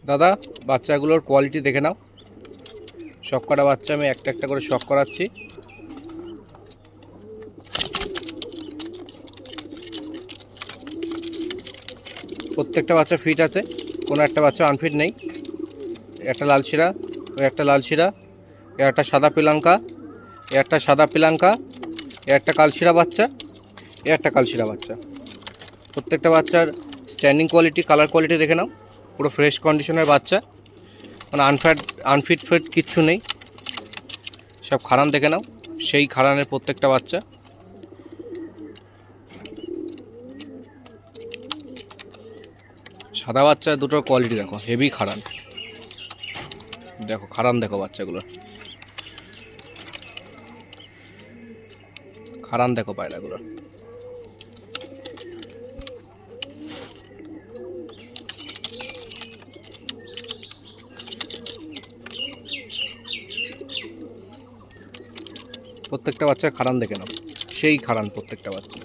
দাদা বাচ্চাগুলোর কোয়ালিটি দেখে নাও। সব কটা বাচ্চা আমি একটা একটা করে শক করাচ্ছি। প্রত্যেকটা বাচ্চা ফিট আছে, কোনো একটা বাচ্চা আনফিট নেই। একটা লাল শিরা, ওই একটা লাল শিরা, এ একটা সাদা পিলাঙ্কা, এ একটা সাদা পিলাঙ্কা, এ একটা কালশিরা বাচ্চা, এ একটা কালশিরা বাচ্চা। প্রত্যেকটা বাচ্চার স্ট্যান্ডিং কোয়ালিটি, কালার কোয়ালিটি দেখে নাও। পুরো ফ্রেশ কন্ডিশনের বাচ্চা, মানে আনফিট ফিট কিচ্ছু নেই। সব খারান দেখে নাও, সেই খারানের প্রত্যেকটা বাচ্চা। সাদা বাচ্চা দুটোর কোয়ালিটি দেখো, হেভি খারান। দেখো খারান, দেখো বাচ্চাগুলো খারান, দেখো পায়রাগুলো। প্রত্যেকটা বাচ্চার খারান দেখে নাও, সেই খারান প্রত্যেকটা বাচ্চা।